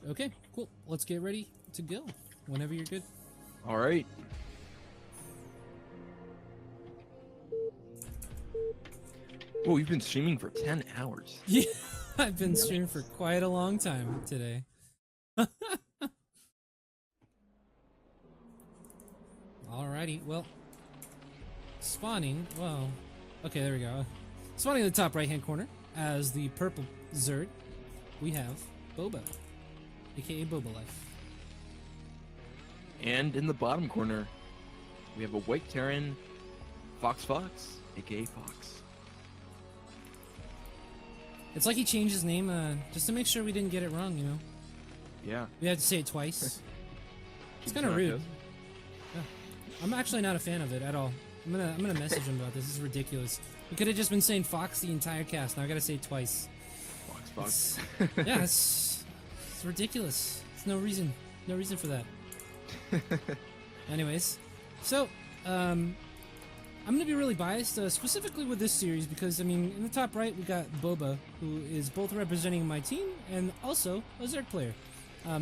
Okay, cool. Let's get ready to go whenever you're good. All right. Oh, you've been streaming for 10 hours. Yeah, I've been streaming for quite a long time today. Alrighty, well, spawning, well, okay, there we go. Spawning in the top right-hand corner as the purple Zerd, we have Boba, aka BobaLife. And in the bottom corner, we have a white Terran, Fox, aka Fox. It's like he changed his name just to make sure we didn't get it wrong, you know? Yeah. We had to say it twice. It's kind of rude. Yeah. I'm actually not a fan of it at all. I'm gonna message him about this. This is ridiculous. We could have just been saying Fox the entire cast. Now I gotta say it twice. Fox. Yeah, it's ridiculous. There's no reason for that. Anyways, so I'm gonna be really biased, specifically with this series, because I mean, in the top right we got Boba, who is both representing my team and also a Zerg player.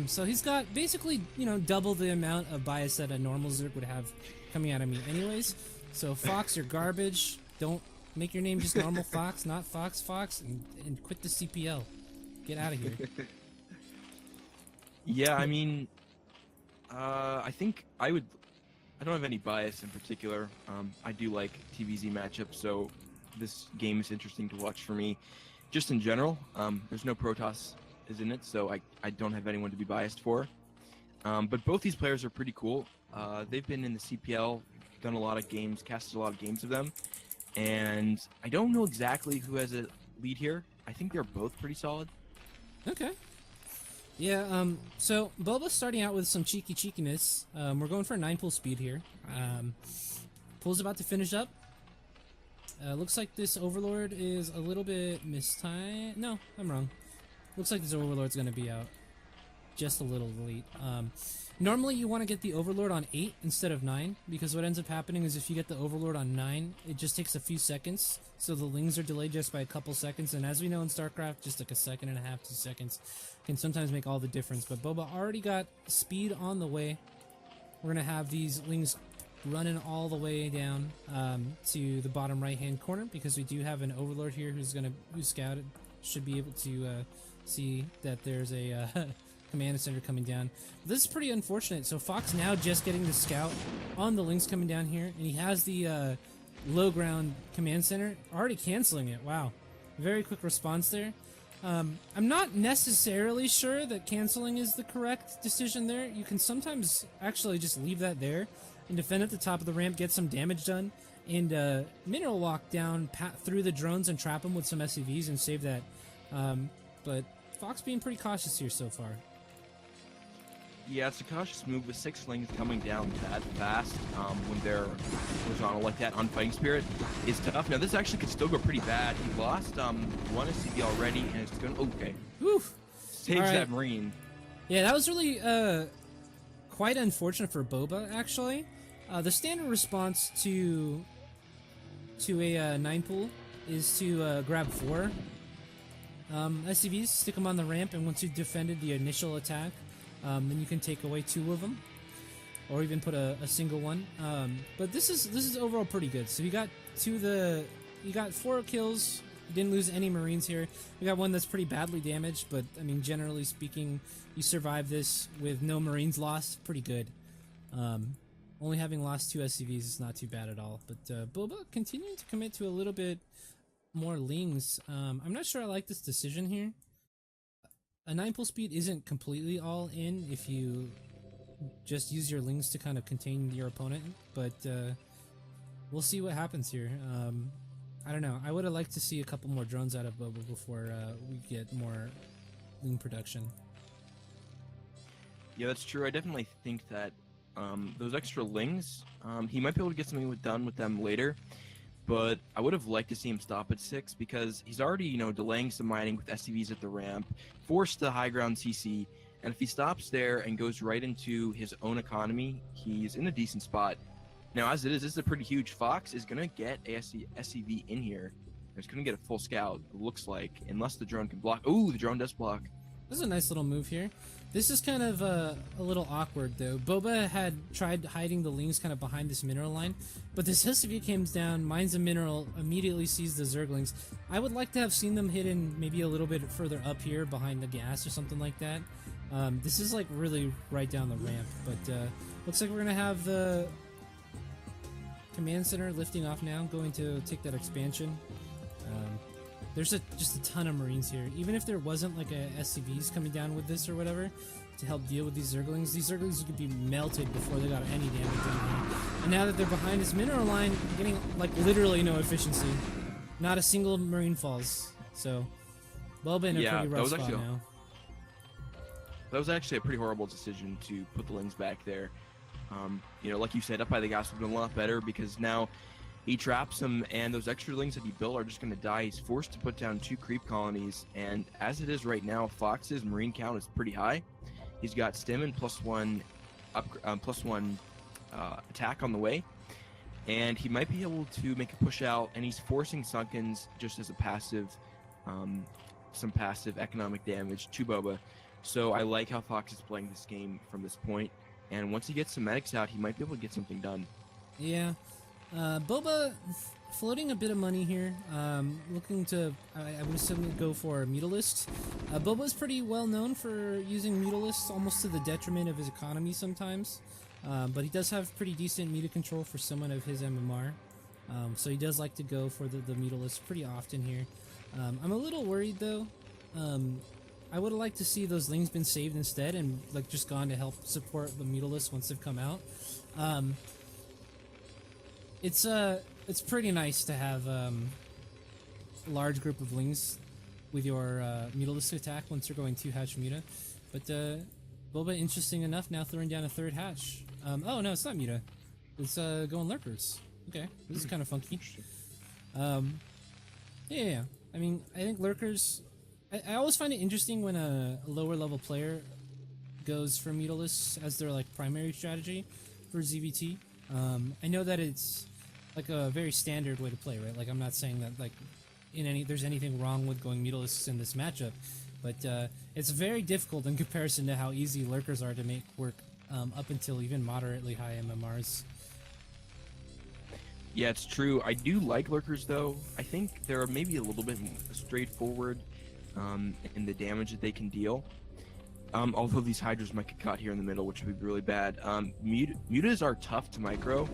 So he's got basically, you know, double the amount of bias that a normal Zerg would have coming out of me anyways. So Fox, you're garbage. Don't make your name just normal Fox, not Fox, and quit the CPL. Get out of here. Yeah, I mean, I think I don't have any bias in particular. I do like TVZ matchups, so this game is interesting to watch for me. Just in general, there's no Protoss is in it, so I don't have anyone to be biased for. But both these players are pretty cool. They've been in the CPL, done a lot of games, casted a lot of games of them, and I don't know exactly who has a lead here. I think they're both pretty solid. Okay. Yeah, so Boba's starting out with some cheekiness. We're going for a 9-pull speed here. Pull's about to finish up. Looks like this Overlord is a little bit mistimed. No, I'm wrong. Looks like this Overlord's gonna be out just a little late. Normally you want to get the Overlord on 8 instead of 9, because what ends up happening is if you get the Overlord on 9, it just takes a few seconds, so the lings are delayed just by a couple seconds, and as we know in StarCraft, just like a second and a half, 2 seconds can sometimes make all the difference. But Boba already got speed on the way. We're gonna have these lings running all the way down to the bottom right hand corner, because we do have an Overlord here who's scouted, should be able to see that there's a command center coming down. This is pretty unfortunate. So Fox now just getting the scout on the links coming down here, and he has the low ground command center already canceling it. Wow, very quick response there. I'm not necessarily sure that canceling is the correct decision there. You can sometimes actually just leave that there and defend at the top of the ramp, get some damage done, and mineral lock down through the drones and trap them with some SCVs and save that. But Fox being pretty cautious here so far. Yeah, it's a cautious move with 6 lings coming down that fast when they're horizontal like that on Fighting Spirit is tough. Now this actually could still go pretty bad. He lost one SCV already, and it's going to... Okay. Oof. Saves that Marine. Yeah, that was really quite unfortunate for Boba, actually. The standard response to a 9-pull is to grab 4 SCVs, stick them on the ramp, and once you've defended the initial attack, then you can take away 2 of them, or even put a single one. But this is overall pretty good. So you got 4 kills. You didn't lose any Marines here. We got one that's pretty badly damaged, but I mean, generally speaking, you survive this with no Marines lost. Pretty good. Only having lost 2 SCVs is not too bad at all. But Boba continuing to commit to a little bit more lings. I'm not sure I like this decision here. A 9-pull speed isn't completely all in if you just use your lings to kind of contain your opponent, but we'll see what happens here. I don't know. I would have liked to see a couple more drones out of Boba before we get more ling production. Yeah, that's true. I definitely think that those extra lings, he might be able to get something done with them later. But I would have liked to see him stop at 6, because he's already, you know, delaying some mining with SCVs at the ramp, forced the high ground CC, and if he stops there and goes right into his own economy, he's in a decent spot. Now, as it is, this is a pretty huge. Fox is going to get a SCV in here. He's going to get a full scout, it looks like, unless the drone can block. Ooh, the drone does block. This is a nice little move here. This is kind of a little awkward though. Boba had tried hiding the Lings kind of behind this mineral line, but this Husavia comes down, mines a mineral, immediately sees the Zerglings. I would like to have seen them hidden maybe a little bit further up here behind the gas or something like that. This is like really right down the ramp, but looks like we're gonna have the command center lifting off now, going to take that expansion. There's just a ton of Marines here. Even if there wasn't like a SCVs coming down with this or whatever to help deal with these Zerglings could be melted before they got any damage on here. And now that they're behind this mineral line, getting like literally no efficiency. Not a single Marine falls. So Boba in a pretty rough spot now. That was actually a pretty horrible decision to put the Lings back there. You know, like you said, up by the gas would have been a lot better because now he traps them, and those extra Lings that he built are just going to die. He's forced to put down 2 creep colonies, and as it is right now, Fox's Marine count is pretty high. He's got Stim and +1 attack on the way, and he might be able to make a push out, and he's forcing Sunkens just as a passive, some passive economic damage to Boba. So I like how Fox is playing this game from this point, and once he gets some medics out, he might be able to get something done. Yeah. Boba floating a bit of money here, looking to, I would assume, go for Mutalist. Boba's pretty well known for using Mutalists almost to the detriment of his economy sometimes, but he does have pretty decent Muta control for someone of his MMR, so he does like to go for the Mutalist pretty often here. I'm a little worried though. I would have liked to see those Lings been saved instead and like just gone to help support the Mutalists once they've come out. It's pretty nice to have a large group of Lings with your Mutalist attack once you're going 2 hatch Muta. But Boba, interesting enough, now throwing down a 3rd hatch. Oh no, it's not Muta. It's going Lurkers. Okay, this is kind of funky. Yeah. I mean, I think Lurkers. I always find it interesting when a lower level player goes for Mutalists as their like primary strategy for ZVT. I know that it's like a very standard way to play, right? Like I'm not saying that like there's anything wrong with going Mutalists in this matchup, but it's very difficult in comparison to how easy Lurkers are to make work up until even moderately high MMRs. Yeah, it's true. I do like Lurkers though. I think they're maybe a little bit straightforward in the damage that they can deal. Although these Hydras might get caught here in the middle, which would be really bad. Mutas are tough to micro,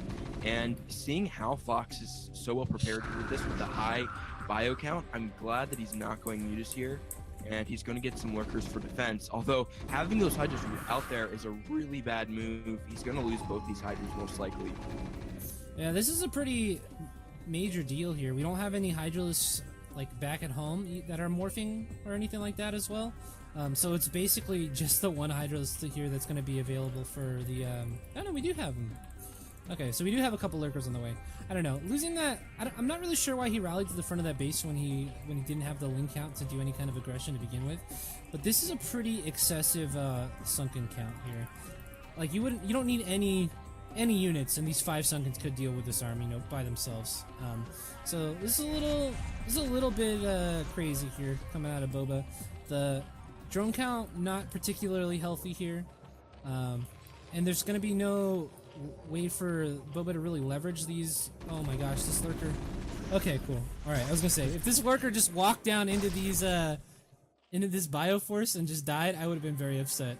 and seeing how Fox is so well prepared with this with the high bio count, I'm glad that he's not going Mutas here, and he's going to get some Lurkers for defense. Although having those Hydras out there is a really bad move. He's going to lose both these Hydras most likely. Yeah, this is a pretty major deal here. We don't have any Hydralists like back at home that are morphing or anything like that as well. So it's basically just the one Hydralist here that's going to be available for the... Oh no, we do have them. Okay, so we do have a couple Lurkers on the way. I don't know. Losing that... I'm not really sure why he rallied to the front of that base when he didn't have the Ling count to do any kind of aggression to begin with. But this is a pretty excessive Sunken count here. Like, you don't need any units, and these 5 Sunkens could deal with this army, by themselves. So this is a little bit crazy here coming out of Boba. The drone count not particularly healthy here, and there's going to be no way for Boba to really leverage these. Oh my gosh, this Lurker. Okay, cool. All right, I was gonna say if this Lurker just walked down into these into this Bioforce and just died, I would have been very upset.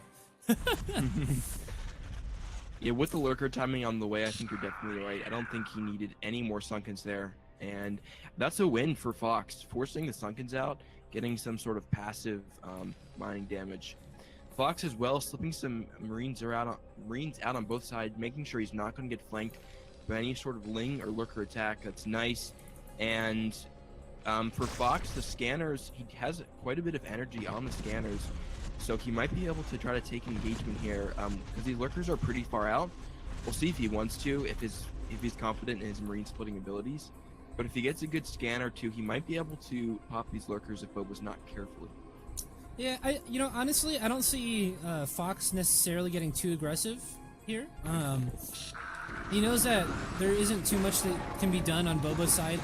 Yeah, with the Lurker timing on the way, I think you're definitely right. I don't think he needed any more Sunkens there, and that's a win for Fox, forcing the Sunkens out, getting some sort of passive mining damage. Fox as well, slipping some Marines out on both sides, making sure he's not going to get flanked by any sort of Ling or Lurker attack. That's nice. And for Fox, the scanners, he has quite a bit of energy on the scanners, so he might be able to try to take engagement here, because these Lurkers are pretty far out. We'll see if he wants to, if he's confident in his Marine splitting abilities. But if he gets a good scan or two, he might be able to pop these Lurkers if Boba's not careful. Yeah, honestly, I don't see Fox necessarily getting too aggressive here. He knows that there isn't too much that can be done on Boba's side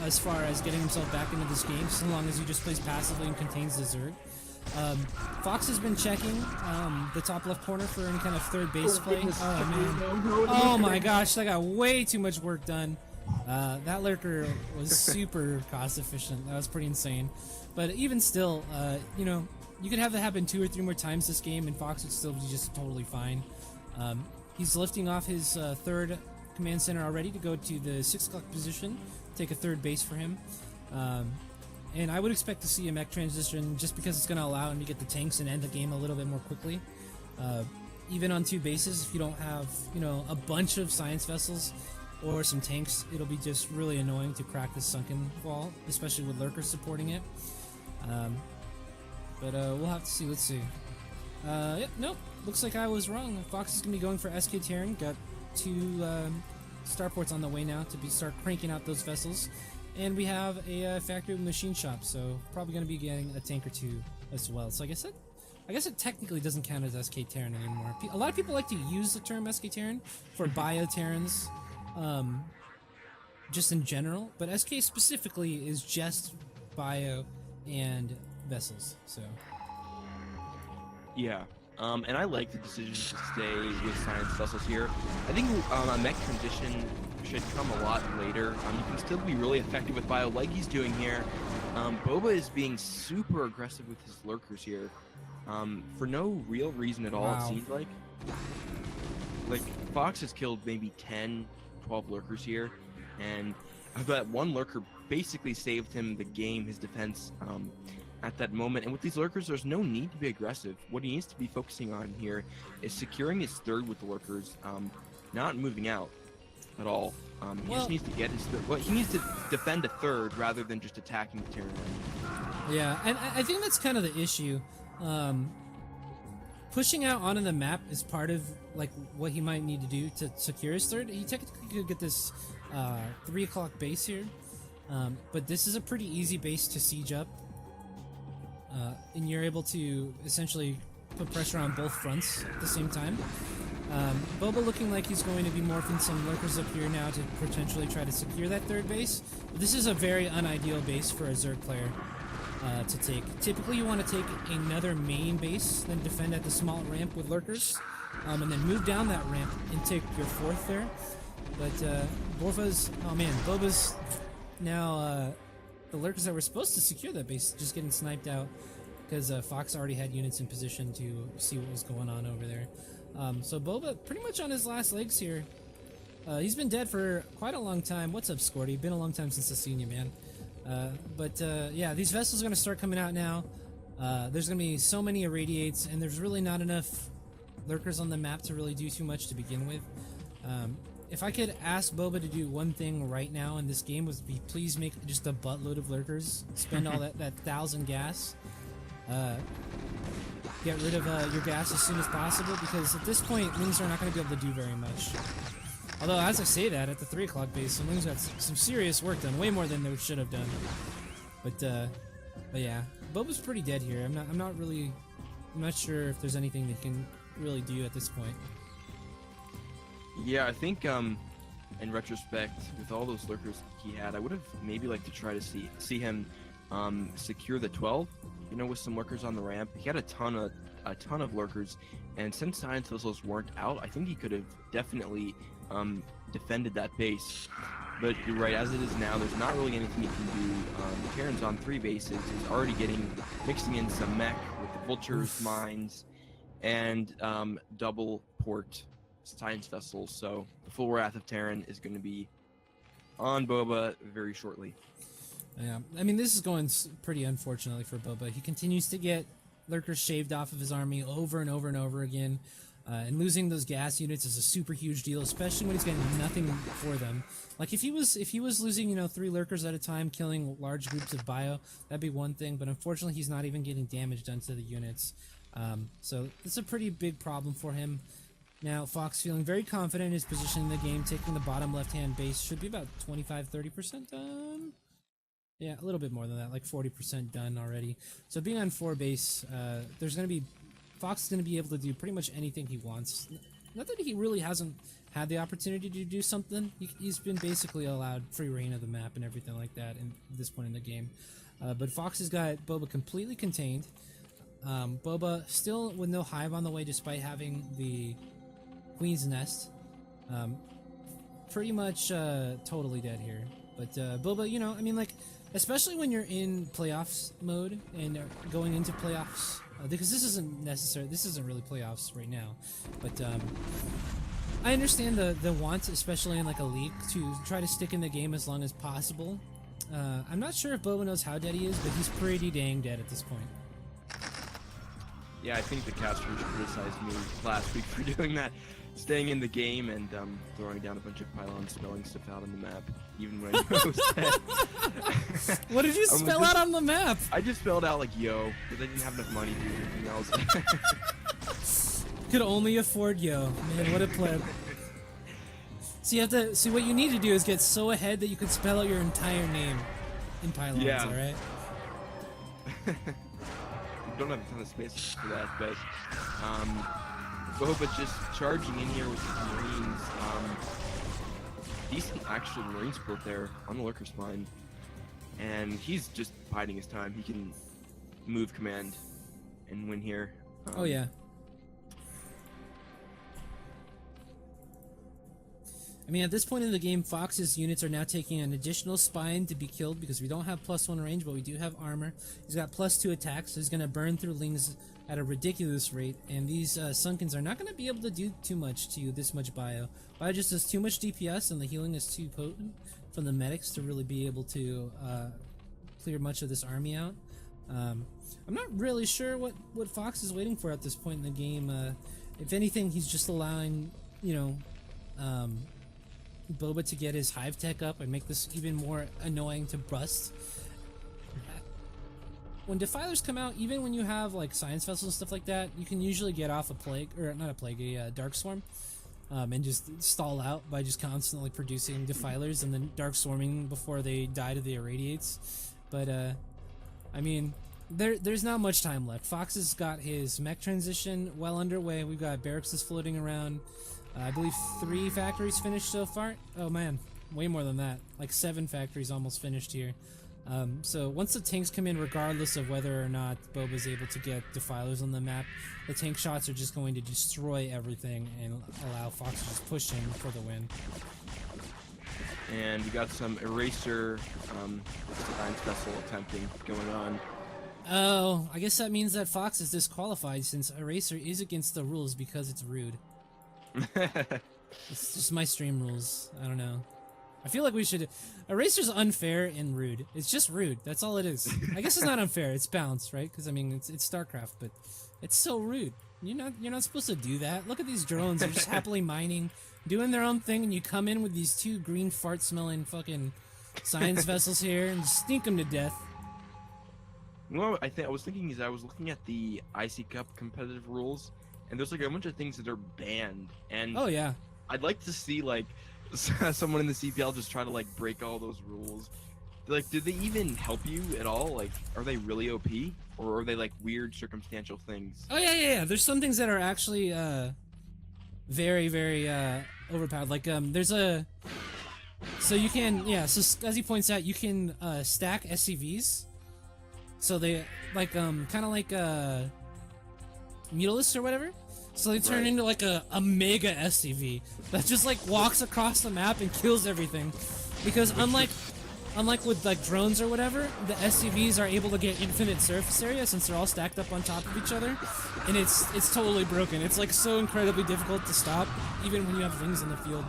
as far as getting himself back into this game, so long as he just plays passively and contains the Zerg. Fox has been checking the top left corner for any kind of third base play. goodness. Oh man! No, Oh my gosh, that got way too much work done. That lurker was super cost efficient. That was pretty insane. But even still, you know, you could have that happen 2 or 3 more times this game, and Fox would still be just totally fine. He's lifting off his third command center already to go to the 6 o'clock position, take a third base for him. And I would expect to see a mech transition just because it's going to allow him to get the tanks and end the game a little bit more quickly. Even on 2 bases, if you don't have, you know, a bunch of science vessels or some tanks, it'll be just really annoying to crack this sunken wall, especially with lurkers supporting it. But we'll have to see. Let's see. Yep, nope. Looks like I was wrong. Fox is going to be going for SK Terran. Got 2 starports on the way now to start cranking out those vessels. And we have a factory machine shop, so probably going to be getting a tank or 2 as well. So I guess it technically doesn't count as SK Terran anymore. A lot of people like to use the term SK Terran for bio Terrans, just in general, but SK specifically is just bio and vessels. So Yeah. And I like the decision to stay with science vessels here. I think a mech transition should come a lot later. You can still be really effective with bio like he's doing here. Boba is being super aggressive with his lurkers here. For no real reason at all, Wow. it seems like. Like, Fox has killed maybe 10, 12 lurkers here, and that one lurker basically saved him the game, his defense, at that moment. And with these lurkers, there's no need to be aggressive. What he needs to be focusing on here is securing his third with the lurkers, not moving out at all. He just needs to get his third. Well, he needs to defend a third rather than just attacking the Terran. yeah, and I think that's kind of the issue. Pushing out onto the map is part of like what he might need to do to secure his third. He technically could get this 3 o'clock base here, but this is a pretty easy base to siege up, and you're able to essentially put pressure on both fronts at the same time. Boba looking like he's going to be morphing some lurkers up here now to potentially try to secure that third base. This is a very unideal base for a Zerg player to take. Typically you want to take another main base, then defend at the small ramp with lurkers, and then move down that ramp and take your 4th there. But Boba's now, the lurkers that were supposed to secure that base just getting sniped out because Fox already had units in position to see what was going on over there. So Boba pretty much on his last legs here. He's been dead for quite a long time. What's up, Scorty? Been a long time since I've seen you, man. Yeah, these vessels are going to start coming out now. There's going to be so many irradiates, and there's really not enough lurkers on the map to really do too much to begin with. If I could ask Boba to do one thing right now in this game, would be please make just a buttload of lurkers. Spend all that 1,000 gas. Get rid of your gas as soon as possible, because at this point, Wings are not going to be able to do very much. Although, as I say that, at the 3 o'clock base, some Wings got some serious work done, way more than they should have done. But yeah, Boba's pretty dead here. I'm not sure if there's anything they can really do at this point. Yeah, I think in retrospect, with all those lurkers he had, I would have maybe liked to try to see him secure the 12, you know, with some lurkers on the ramp. He had a ton of lurkers, and since science vessels weren't out, I think he could have definitely defended that base. But you're right, as it is now, there's not really anything he can do. Terran's on 3 bases. He's already mixing in some mech with the vultures, mines, and double port science vessels. So the full wrath of Terran is going to be on Boba very shortly. Yeah, I mean, this is going pretty unfortunately for Boba. He continues to get lurkers shaved off of his army over and over and over again. And losing those gas units is a super huge deal, especially when he's getting nothing for them. Like if he was losing, you know, 3 lurkers at a time, killing large groups of bio, that'd be one thing. But unfortunately, he's not even getting damage done to the units. So it's a pretty big problem for him. Now, Fox feeling very confident in his position in the game, taking the bottom left-hand base. Should be about 25-30% done. Yeah, a little bit more than that, like 40% done already. So being on 4 base, Fox is going to be able to do pretty much anything he wants. Not that he really hasn't had the opportunity to do something. He's been basically allowed free reign of the map and everything like that at this point in the game. But Fox has got Boba completely contained. Boba still with no hive on the way, despite having the Queen's Nest. Pretty much totally dead here. But Boba, you know, I mean, like, especially when you're in playoffs mode and going into playoffs, because this isn't necessary. This isn't really playoffs right now, but I understand the want, especially in like a league, to try to stick in the game as long as possible. I'm not sure if Boba knows how dead he is, but he's pretty dang dead at this point. Yeah, I think the casters criticized me last week for doing that, staying in the game and throwing down a bunch of pylons, spelling stuff out on the map, even when I was dead. What did you spell out on the map? I just spelled out like yo, because I didn't have enough money to do anything else. Could only afford yo. Man, what a pleb. So you have to see what you need to do is get so ahead that you can spell out your entire name in pylons, Yeah. alright? Don't have a ton of space for that, but Boba just charging in here with his Marines. Decent actual Marine split there on the lurker spine, and he's just biding his time. He can move command and win here. Oh yeah. I mean, at this point in the game, Fox's units are now taking an additional spine to be killed because we don't have +1 range, but we do have armor. He's got +2 attacks, so he's going to burn through lings at a ridiculous rate, and these Sunkens are not going to be able to do too much to you, this much bio. Bio just does too much DPS, and the healing is too potent from the medics to really be able to clear much of this army out. I'm not really sure what Fox is waiting for at this point in the game. If anything, he's just allowing, you know, Boba to get his hive tech up and make this even more annoying to bust. When defilers come out, even when you have like science vessels and stuff like that, you can usually get off a plague, or not a plague, a dark swarm, and just stall out by just constantly producing defilers and then dark swarming before they die to the irradiates. But I mean, there's not much time left. Fox has got his mech transition well underway. We've got barracks is floating around. I believe 3 factories finished so far. Oh man, way more than that. Like 7 factories almost finished here. So once the tanks come in, regardless of whether or not Boba's able to get defilers on the map, the tank shots are just going to destroy everything and allow Fox to just push in for the win. And we got some eraser science vessel attempting going on. Oh, I guess that means that Fox is disqualified since eraser is against the rules because it's rude. It's just my stream rules. I don't know. I feel like we should. Eraser's unfair and rude. It's just rude. That's all it is. I guess it's not unfair. It's balanced, right? Because I mean, it's StarCraft, but it's so rude. You're not supposed to do that. Look at these drones. They're just happily mining, doing their own thing, and you come in with these 2 green fart-smelling fucking science vessels here and stink them to death. Well, I was thinking I was looking at the IC Cup competitive rules, and there's like a bunch of things that are banned. And Oh yeah. I'd like to see like someone in the CPL just try to like break all those rules. Like, do they even help you at all? Like, are they really OP, or are they like weird circumstantial things? Oh yeah. There's some things that are actually very, very overpowered. Like there's a so you can so as he points out, you can stack SCVs. So they like kind of like Mutalisks or whatever. So they turn into like a mega SCV that just like walks across the map and kills everything. Because unlike with like drones or whatever, the SCVs are able to get infinite surface area since they're all stacked up on top of each other, and it's totally broken. It's like so incredibly difficult to stop, even when you have things in the field.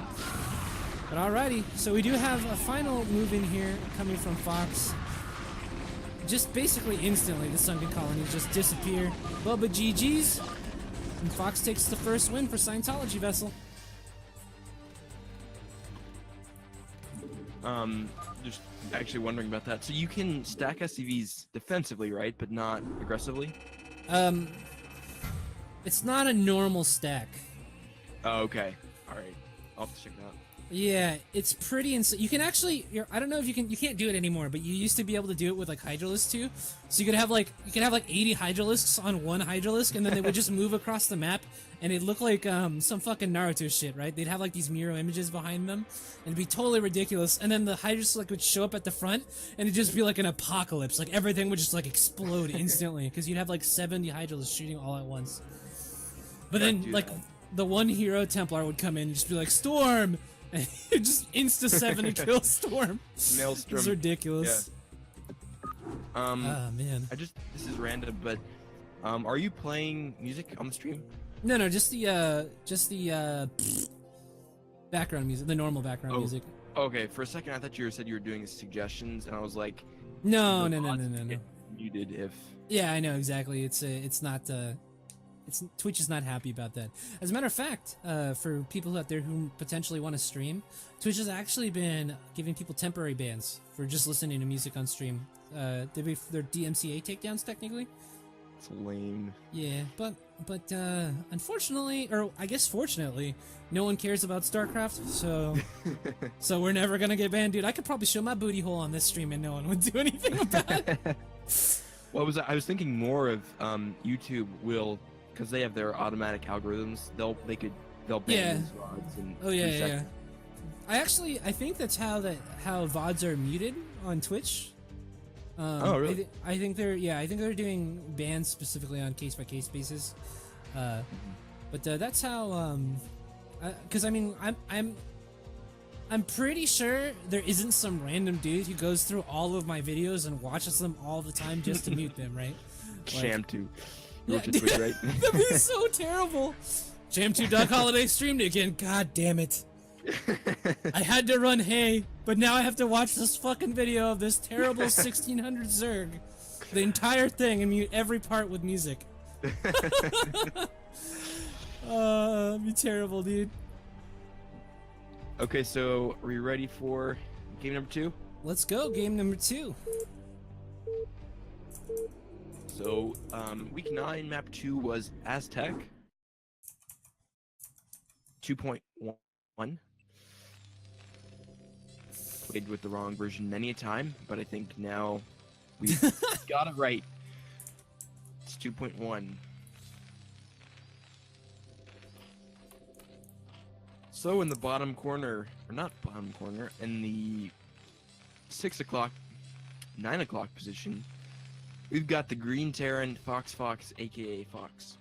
But alrighty, so we do have a final move in here coming from Fox. Just basically instantly, the sunken colonies just disappear. Boba GG's. And Fox takes the first win for Scientology vessel. Just actually wondering about that. So you can stack SCVs defensively, right? But not aggressively? It's not a normal stack. Oh, okay. Alright. I'll have to check that out. Yeah, it's pretty insane. You can actually, I don't know if you can't do it anymore, but you used to be able to do it with like Hydralisks too. So you could have like 80 Hydralisks on one Hydralisk, and then they would just move across the map, and it'd look like some fucking Naruto shit, right? They'd have like these mirror images behind them, and it'd be totally ridiculous. And then the Hydralisk like would show up at the front, and it'd just be like an apocalypse. Like everything would just like explode instantly because you'd have like 70 Hydralisks shooting all at once. But then like the one hero Templar would come in and just be like Storm. And just insta 7 to kill Storm. Maelstrom. It's ridiculous. Yeah. Man. This is random, but are you playing music on the stream? No, just the background music, the normal background music. Okay, for a second I thought you said you were doing suggestions, and I was like, no. Muted if. Yeah, I know exactly. It's not. Twitch is not happy about that. As a matter of fact, for people out there who potentially want to stream, Twitch has actually been giving people temporary bans for just listening to music on stream. They're DMCA takedowns technically. It's lame. Yeah, but unfortunately, or I guess fortunately, no one cares about StarCraft, so we're never gonna get banned, dude. I could probably show my booty hole on this stream and no one would do anything about it. Well, I was thinking more of YouTube will. Because they have their automatic algorithms, they'll ban these VODs in 3 seconds. I think that's how VODs are muted on Twitch. Oh really? I think they're doing bans specifically on case by case basis. But that's how. Because I mean, I'm pretty sure there isn't some random dude who goes through all of my videos and watches them all the time just to mute them, right? Sham to. Yeah, right? That'd be so terrible. Jam2 Duck Holiday streamed again. God damn it. I had to run hay, but now I have to watch this fucking video of this terrible 1600 Zerg. The entire thing and mute every part with music. It'd be terrible, dude. Okay, so are we ready for game number 2? Let's go, game number 2. So, week 9, map 2 was Aztec 2.1. Played with the wrong version many a time, but I think now we've got it right. It's 2.1. So in the bottom corner, or not bottom corner, in the 6 o'clock, 9 o'clock position, we've got the Green Terran Fox, aka Fox.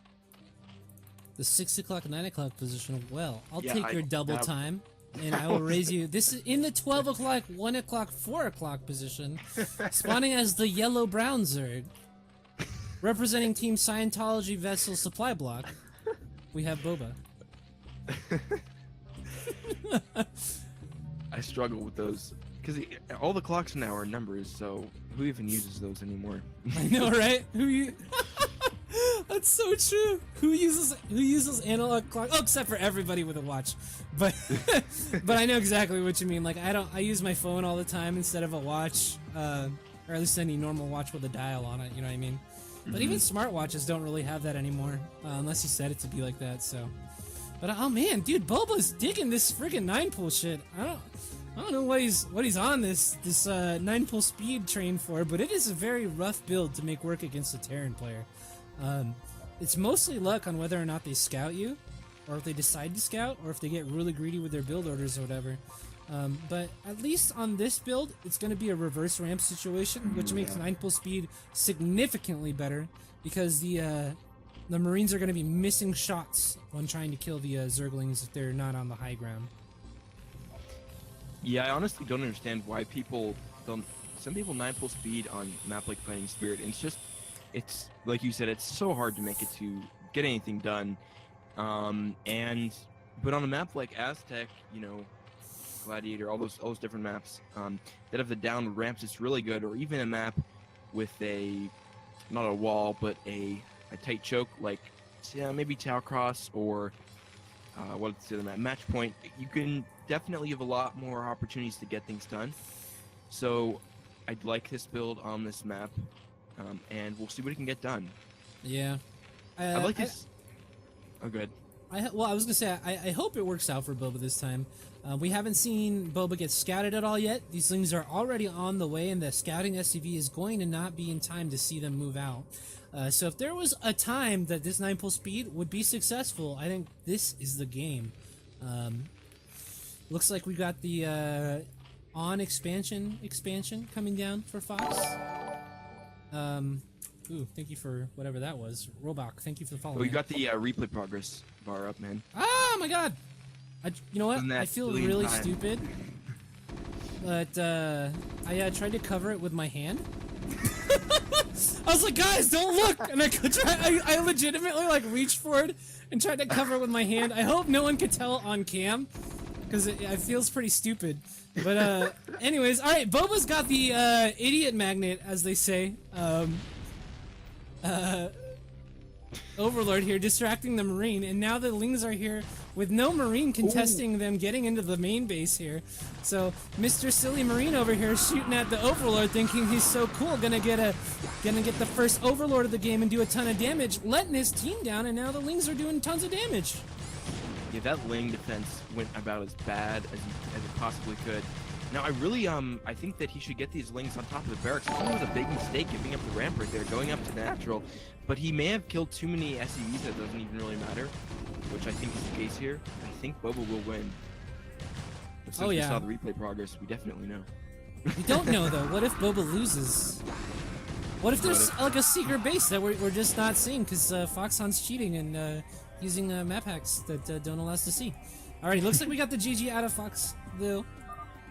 The 6 o'clock, 9 o'clock position. Well, I'll Yeah, take your double time, and I will raise you. This is in the 12 o'clock, 1 o'clock, 4 o'clock position, spawning as the yellow-brown Zerg, representing Team Scientology Vessel Supply Block. We have Boba. I struggle with those because all the clocks now are numbers, so who even uses those anymore? I know, right? That's so true. Who uses analog clock? Oh, except for everybody with a watch. But but I know exactly what you mean. Like I use my phone all the time instead of a watch, or at least any normal watch with a dial on it. You know what I mean? But even smartwatches don't really have that anymore, unless you set it to be like that. So, but oh man, dude, Boba's digging this friggin' 9-pull shit. I don't know what he's on this 9-pull speed train for, but it is a very rough build to make work against a Terran player. It's mostly luck on whether or not they scout you, or if they decide to scout, or if they get really greedy with their build orders or whatever. But at least on this build, it's going to be a reverse ramp situation, which makes 9-pull speed significantly better, because the Marines are going to be missing shots when trying to kill the Zerglings if they're not on the high ground. Yeah, I honestly don't understand why people don't. Some people 9-pull speed on map like Fighting Spirit, and it's like you said, it's so hard to make it to get anything done. But on a map like Aztec, you know, Gladiator, all those different maps that have the downward ramps, it's really good. Or even a map with not a wall, but a tight choke, like maybe Tower Cross or what's the other map? Match Point. You can definitely have a lot more opportunities to get things done. So I'd like this build on this map, and we'll see what it can get done. Yeah. I like this. Oh, good. Well, I was gonna say I hope it works out for Boba this time. We haven't seen Boba get scouted at all yet. These things are already on the way, and the scouting SCV is going to not be in time to see them move out. So if there was a time that this 9-pull speed would be successful, I think this is the game. Looks like we got the on expansion coming down for Fox. Ooh, thank you for whatever that was. Robok, thank you for the follow. Oh, you got the replay progress bar up, man. Oh my god! You know what? I feel really time? stupid. But I tried to cover it with my hand. I was like, guys, don't look! And I legitimately like reached forward and tried to cover it with my hand. I hope no one could tell on cam, because it feels pretty stupid. But anyways, all right, Boba's got the idiot magnet, as they say. Overlord here distracting the Marine, and now the Lings are here with no Marine contesting them getting into the main base here. So Mr. Silly Marine over here shooting at the Overlord, thinking he's so cool, gonna get the first Overlord of the game and do a ton of damage, letting his team down, and now the Lings are doing tons of damage. Yeah, that Ling defense went about as bad as it possibly could. Now, I really, I think that he should get these Lings on top of the barracks. I think it was a big mistake giving up the ramp right there, going up to natural. But he may have killed too many SCVs that it doesn't even really matter, which I think is the case here. I think Boba will win. But since we saw the replay progress, we definitely know. We don't know, though. What if Boba loses? What if there's like a secret base that we're just not seeing because Foxhon's cheating and using map hacks that don't allow us to see? Alrighty, looks like we got the GG out of Fox, though.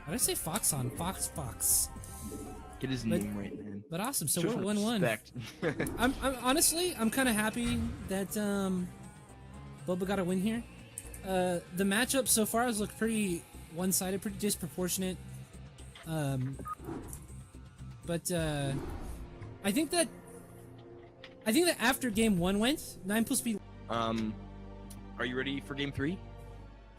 Why did I say Foxhon? Fox. Get his name right, man. But awesome, so we're 1-1. I'm honestly, I'm kind of happy that Boba got a win here. The matchup so far has looked pretty one-sided, pretty disproportionate. But I think that after game 1 went, 9-pull speed. Are you ready for game 3?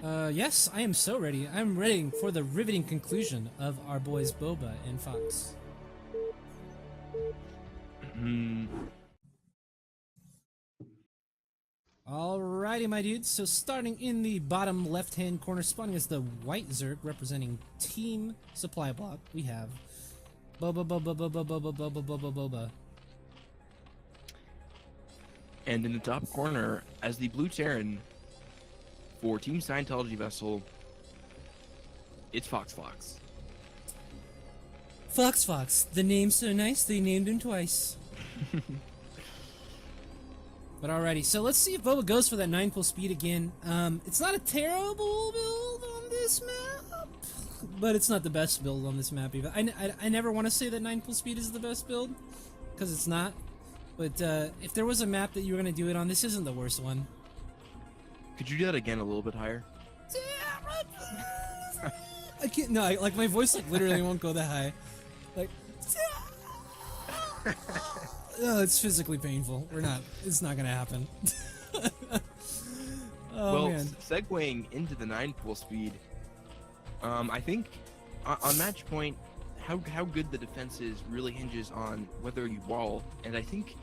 Yes, I am so ready. I'm ready for the riveting conclusion of our boys Boba and Fox. Alrighty, my dudes. So starting in the bottom left-hand corner, spawning as the white Zerg representing Team Supply Block, we have Boba. And in the top corner, as the blue Terran for Team Scientology Vessel, it's Fox. Fox. The name's so nice, they named him twice. But alrighty, so let's see if Boba goes for that 9-pull speed again. It's not a terrible build on this map, but it's not the best build on this map either. I never want to say that 9-pull speed is the best build, because it's not. But if there was a map that you were going to do it on, this isn't the worst one. Could you do that again a little bit higher? I can't. No, like my voice like literally won't go that high. Like, oh, it's physically painful. It's not gonna happen. Oh, man. Segueing into the 9-pull speed, I think on match point, how good the defense is really hinges on whether you wall, and I think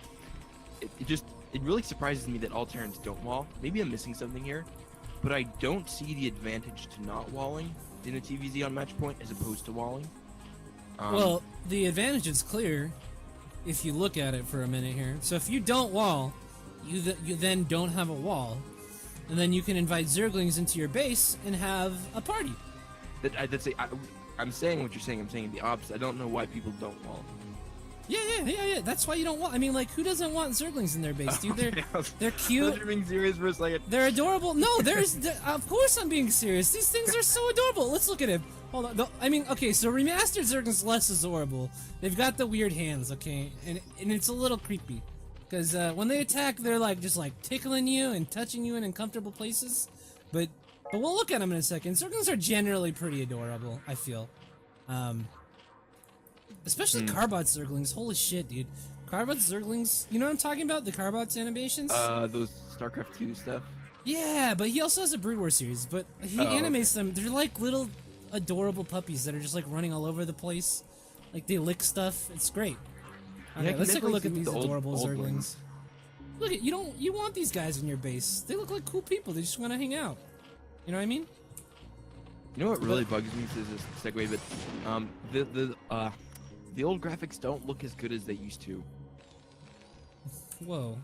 it really surprises me that all Terrans don't wall. Maybe I'm missing something here, but I don't see the advantage to not walling in a TVZ on match point as opposed to walling. Well, the advantage is clear if you look at it for a minute here. So if you don't wall, you then don't have a wall, and then you can invite Zerglings into your base and have a party. I'm saying what you're saying. I'm saying the opposite. I don't know why people don't wall. Yeah. That's why you don't want. I mean, like, who doesn't want Zerglings in their base, dude? They're cute. You're being serious for a second. They're adorable. No, of course I'm being serious. These things are so adorable. Let's look at him. Hold on. I mean, okay, so remastered Zergling's less adorable. They've got the weird hands, okay, and it's a little creepy, because when they attack, they're like just like tickling you and touching you in uncomfortable places. But we'll look at them in a second. Zerglings are generally pretty adorable, I feel. Especially Carbot Zerglings. Holy shit, dude. Carbot Zerglings, you know what I'm talking about? The Carbots animations? Those StarCraft 2 stuff? Yeah, but he also has a Brood War series, but he animates them. They're like little adorable puppies that are just like running all over the place. Like they lick stuff. It's great. Okay, let's take a look at these adorable Zerglings. Look at you want these guys in your base. They look like cool people. They just want to hang out. You know what I mean? You know what really bugs me? This is a segue, but the old graphics don't look as good as they used to. Whoa.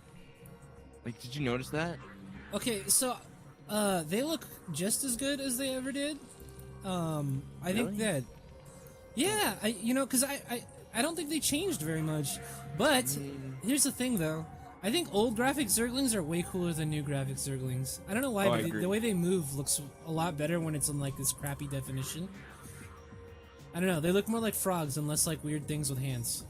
Like, did you notice that? Okay, so they look just as good as they ever did. I think that, yeah, because I don't think they changed very much. But here's the thing, though. I think old graphic Zerglings are way cooler than new graphic Zerglings. I don't know why, but the way they move looks a lot better when it's in like this crappy definition. I don't know. They look more like frogs and less like weird things with hands.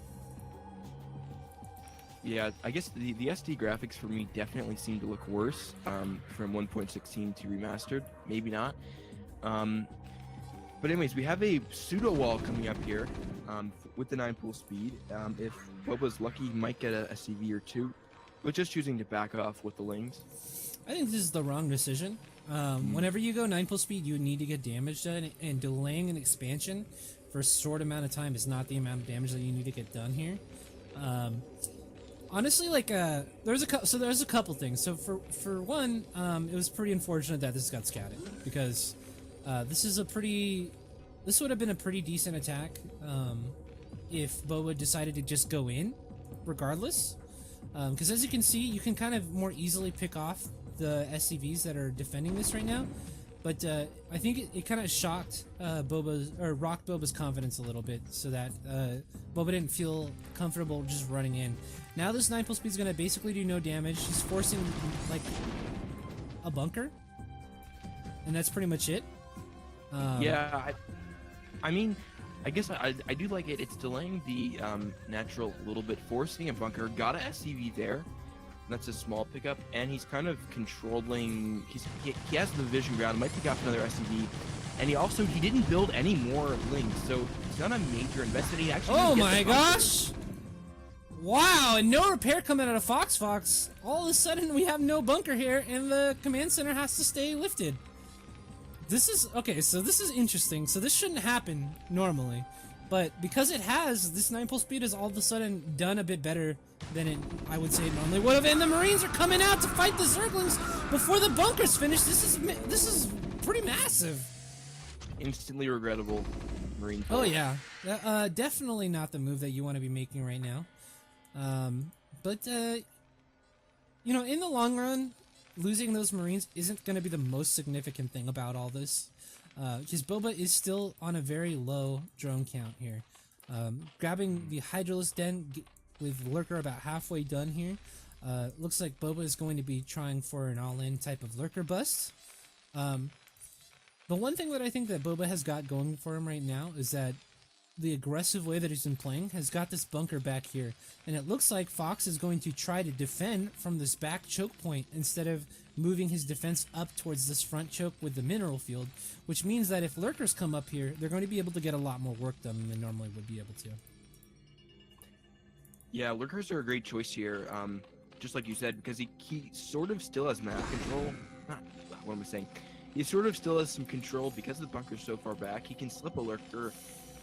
Yeah, I guess the SD graphics for me definitely seem to look worse from 1.16 to remastered. Maybe not. But anyways, we have a pseudo wall coming up here with the 9 pool speed. If Boba's lucky, he might get a SCV or two, but just choosing to back off with the lings. I think this is the wrong decision. Whenever you go 9 pool speed, you need to get damage done, and delaying an expansion for a short amount of time is not the amount of damage that you need to get done here. Honestly, like there's a couple things. So for one, it was pretty unfortunate that this got scattered because this would have been a pretty decent attack if Boba decided to just go in, regardless. Because as you can see, you can kind of more easily pick off the SCVs that are defending this right now. But I think it kind of shocked rocked Boba's confidence a little bit, so that Boba didn't feel comfortable just running in. Now this 9 pool speed is going to basically do no damage. He's forcing like a bunker, and that's pretty much it. Yeah, I mean, I guess I do like it. It's delaying the natural little bit, forcing a bunker. Got a SCV there. That's a small pickup, and he's kind of controlling. He has the vision ground. Might pick up another SCV, and he didn't build any more links, so it's not a major investment. He actually. Oh my gosh! Wow, and no repair coming out of Fox. All of a sudden, we have no bunker here, and the command center has to stay lifted. This is okay. So this is interesting. So this shouldn't happen normally, but because it has, this 9 pool speed is all of a sudden done a bit better than I would say it normally would have. And the Marines are coming out to fight the Zerglings before the bunker's finished. This is pretty massive. Instantly regrettable, Marine. Oh yeah, definitely not the move that you want to be making right now. But in the long run, losing those Marines isn't going to be the most significant thing about all this. Because Boba is still on a very low drone count here. Grabbing the Hydralisk Den with Lurker about halfway done here. Looks like Boba is going to be trying for an all-in type of Lurker bust. The one thing that I think that Boba has got going for him right now is that the aggressive way that he's been playing has got this bunker back here. And it looks like Fox is going to try to defend from this back choke point instead of moving his defense up towards this front choke with the mineral field, which means that if Lurkers come up here, they're going to be able to get a lot more work done than they normally would be able to. Yeah, Lurkers are a great choice here, just like you said, because he sort of still has map control. What am I saying? He sort of still has some control because the bunker's so far back. He can slip a Lurker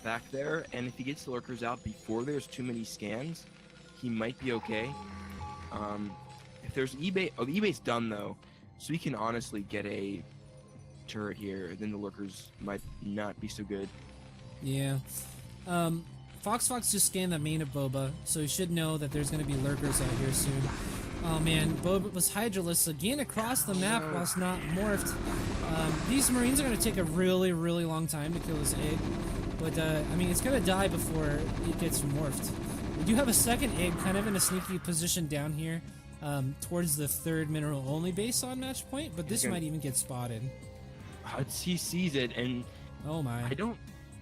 back there, and if he gets the Lurkers out before there's too many scans, he might be okay. If there's eBay, the eBay's done though, so he can honestly get a turret here. Then the Lurkers might not be so good. Yeah. Fox just scanned the main of Boba, so he should know that there's going to be Lurkers out here soon. Oh man, Boba was Hydralisk again across the map whilst not morphed. These Marines are going to take a really, really long time to kill this egg. But, I mean, it's going to die before it gets morphed. We do have a second egg kind of in a sneaky position down here towards the third mineral-only base on match point, but this might even get spotted. He sees it, and oh my.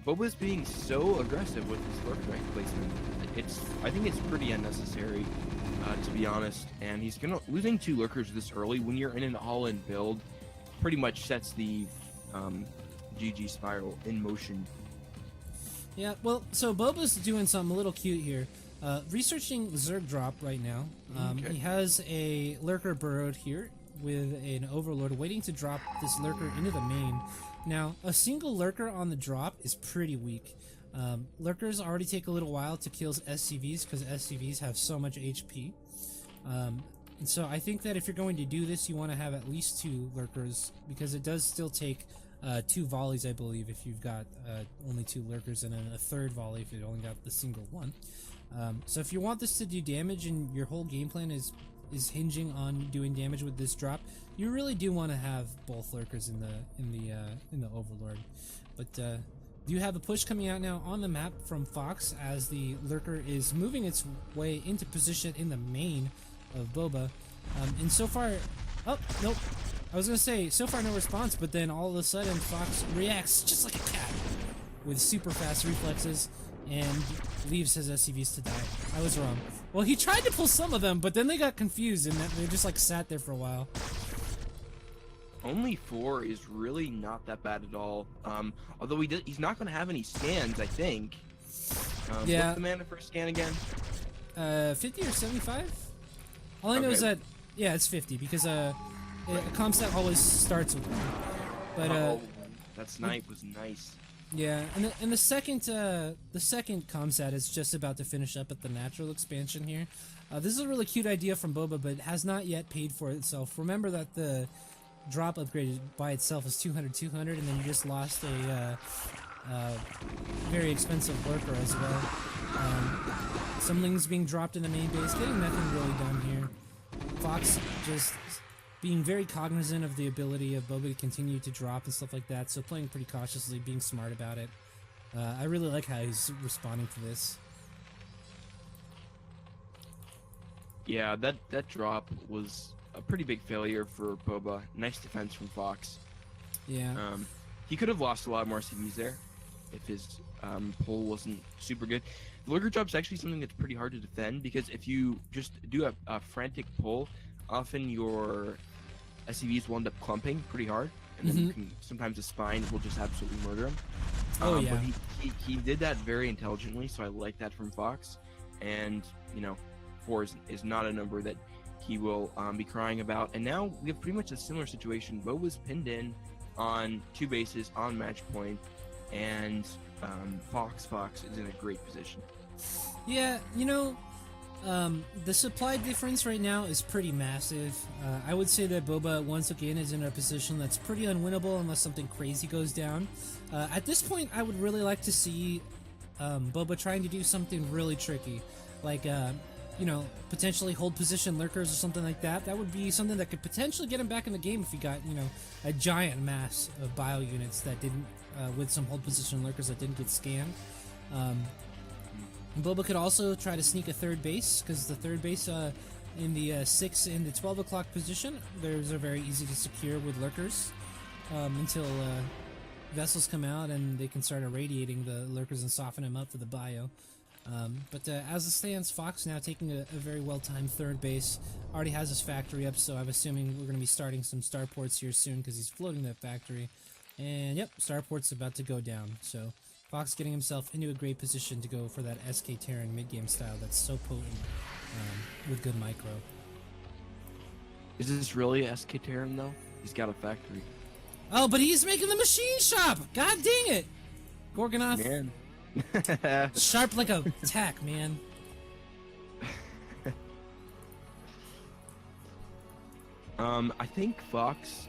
Boba's being so aggressive with his Lurker rank placement. I think it's pretty unnecessary, to be honest. And he's losing 2 Lurkers this early when you're in an all-in build pretty much sets the GG spiral in motion. Yeah, well, so Boba's doing something a little cute here. Researching Zerg drop right now. He has a Lurker burrowed here with an Overlord waiting to drop this Lurker into the main. Now, a single Lurker on the drop is pretty weak. Lurkers already take a little while to kill SCVs because SCVs have so much HP. And so I think that if you're going to do this, you want to have at least 2 lurkers, because it does still take 2 volleys, I believe, if you've got only 2 lurkers, and then a 3rd volley if you only got the single one. So if you want this to do damage and your whole game plan is hinging on doing damage with this drop, you really do want to have both lurkers in the Overlord. But you have a push coming out now on the map from Fox as the lurker is moving its way into position in the main of Boba. And so far, oh nope, I was gonna say so far no response, but then all of a sudden Fox reacts just like a cat with super fast reflexes and leaves his SCVs to die. I was wrong. Well, he tried to pull some of them, but then they got confused and they just like sat there for a while. Only 4 is really not that bad at all. Although he's not going to have any scans, I think. Yeah. What's the mana for a scan again? 50 or 75? All I know is that, yeah, it's 50 because a comp set always starts with 1. But that snipe was nice. Yeah, and the second comm set is just about to finish up at the natural expansion here. This is a really cute idea from Boba, but it has not yet paid for itself. Remember that the drop upgrade by itself is 200, and then you just lost a very expensive lurker as well. Some things being dropped in the main base, getting nothing really done here. Fox just being very cognizant of the ability of Boba to continue to drop and stuff like that, so playing pretty cautiously, being smart about it. I really like how he's responding to this. Yeah, that drop was a pretty big failure for Boba. Nice defense from Fox. Yeah. He could have lost a lot more CVs there if his pull wasn't super good. The lurker drop's actually something that's pretty hard to defend, because if you just do a frantic pull, often your SCVs will end up clumping pretty hard, and then you can, sometimes the spine will just absolutely murder him. Oh yeah. But he did that very intelligently, so I like that from Fox. And you know, 4 is not a number that he will be crying about. And now we have pretty much a similar situation. Bo was pinned in on 2 bases on match point, and Fox is in a great position. Yeah, you know, the supply difference right now is pretty massive. I would say that Boba once again is in a position that's pretty unwinnable unless something crazy goes down. At this point, I would really like to see Boba trying to do something really tricky, like you know, potentially hold position lurkers or something like that. That would be something that could potentially get him back in the game if he got, you know, a giant mass of bio units that didn't, with some hold position lurkers that didn't get scanned. Boba could also try to sneak a 3rd base, because the 3rd base in the 6 and the 12 o'clock position, those are very easy to secure with lurkers until vessels come out and they can start irradiating the lurkers and soften them up for the bio. But as it stands, Fox now taking a very well-timed 3rd base, already has his factory up, so I'm assuming we're going to be starting some starports here soon because he's floating that factory. And yep, starport's about to go down, so Fox getting himself into a great position to go for that SK Terran mid-game style that's so potent with good micro. Is this really SK Terran though? He's got a factory. Oh, but he's making the machine shop! God dang it! Gorgonoth. Man. Sharp like a tack, man. I think Fox,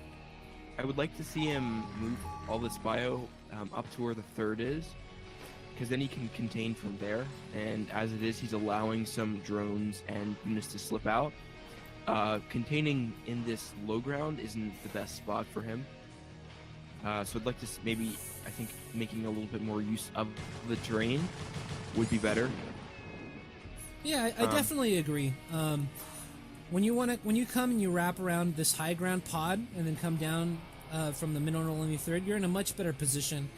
I would like to see him move all this bio up to where the 3rd is, because then he can contain from there, and as it is, he's allowing some drones and units to slip out. Containing in this low ground isn't the best spot for him. So I'd like to maybe, I think, making a little bit more use of the terrain would be better. Yeah, I definitely agree. When you come and you wrap around this high ground pod and then come down from the middle only 3rd, you're in a much better position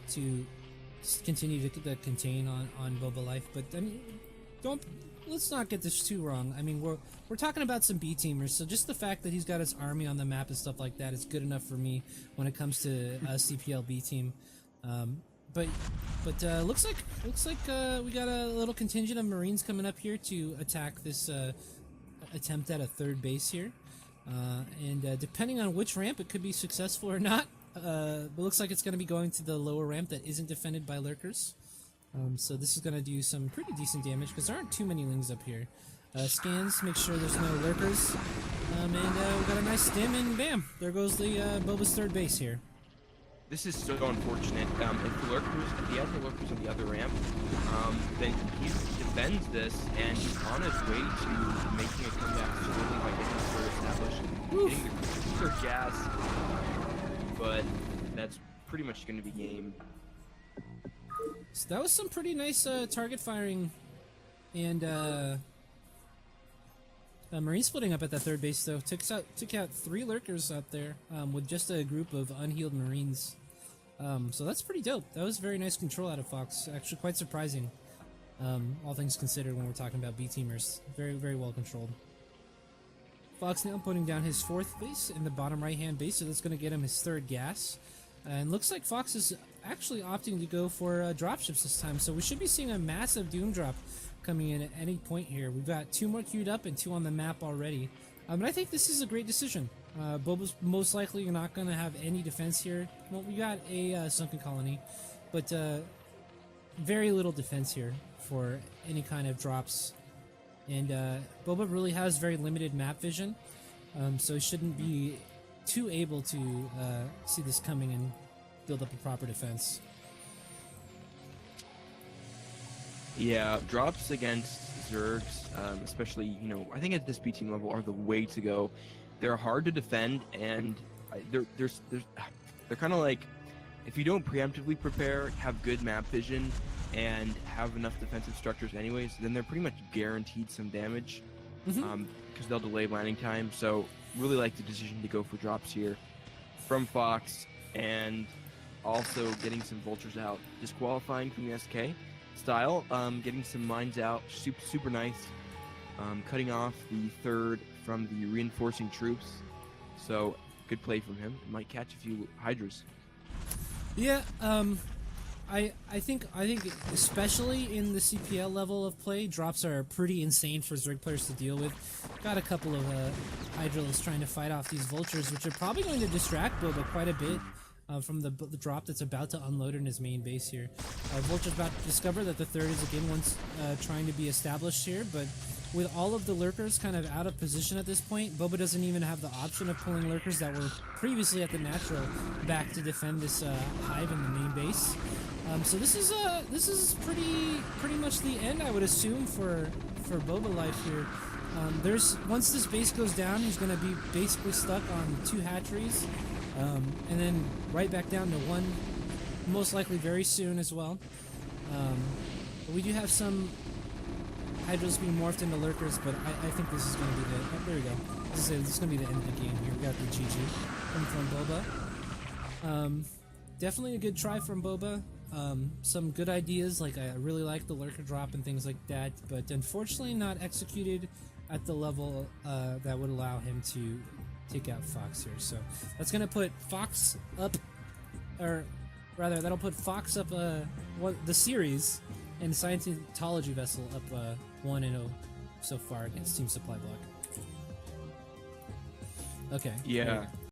to continue to contain on BobaLife. But I mean, let's not get this too wrong. I mean, we're talking about some B-teamers, so just the fact that he's got his army on the map and stuff like that is good enough for me when it comes to CPL B-team. But looks like we got a little contingent of Marines coming up here to attack this attempt at a 3rd base here. And depending on which ramp, it could be successful or not. It looks like it's going to be going to the lower ramp that isn't defended by lurkers. So this is going to do some pretty decent damage because there aren't too many lings up here. Scans, make sure there's no lurkers. And we got a nice stim, and bam! There goes the Boba's third base here. This is so unfortunate. If he has the lurkers on the other ramp, then he defends this, and he's on his way to making a comeback slowly by getting the third established, getting the third gas. But that's pretty much going to be game. So that was some pretty nice target firing, and Marine splitting up at that third base though. Took out 3 lurkers out there with just a group of unhealed Marines. So that's pretty dope. That was very nice control out of Fox. Actually quite surprising, all things considered when we're talking about B-teamers. Very, very well controlled. Fox now putting down his 4th base in the bottom right-hand base, so that's going to get him his 3rd gas. And looks like Fox is actually opting to go for dropships this time, so we should be seeing a massive Doom drop coming in at any point here. We've got 2 more queued up and 2 on the map already. But I think this is a great decision. Boba's most likely not going to have any defense here. Well, we got a sunken colony, but very little defense here for any kind of drops. And Boba really has very limited map vision, so he shouldn't be too able to see this coming and build up a proper defense. Yeah, drops against Zergs, especially, I think at this B team level, are the way to go. They're hard to defend, and they're kind of like, if you don't preemptively prepare, have good map vision, and have enough defensive structures anyways, then they're pretty much guaranteed some damage, because they'll delay landing time. So really like the decision to go for drops here from Fox, and also getting some vultures out, disqualifying from the SK style, getting some mines out, super nice, cutting off the 3rd from the reinforcing troops. So good play from him. Might catch a few hydras. Yeah, I think especially in the CPL level of play, drops are pretty insane for Zerg players to deal with. Got a couple of Hydrals trying to fight off these vultures, which are probably going to distract Boba quite a bit from the drop that's about to unload in his main base here. Vulture's about to discover that the 3rd is again once trying to be established here, but with all of the lurkers kind of out of position at this point, Boba doesn't even have the option of pulling lurkers that were previously at the natural back to defend this hive in the main base. So this is pretty much the end, I would assume, for BobaLife here. Once this base goes down, he's going to be basically stuck on 2 hatcheries, and then right back down to 1, most likely very soon as well. But we do have some Hydras being morphed into lurkers, but I think this is going to be the... Oh, there we go. This is going to be the end of the game here. We got the GG coming from Boba. Definitely a good try from Boba. Some good ideas, like I really like the lurker drop and things like that, but unfortunately not executed at the level that would allow him to take out Fox here. So that's going to put Fox up, or rather, that'll put Fox up the series, and Scientology Vessel up 1-0 so far against Team Supply Block. Okay. Yeah.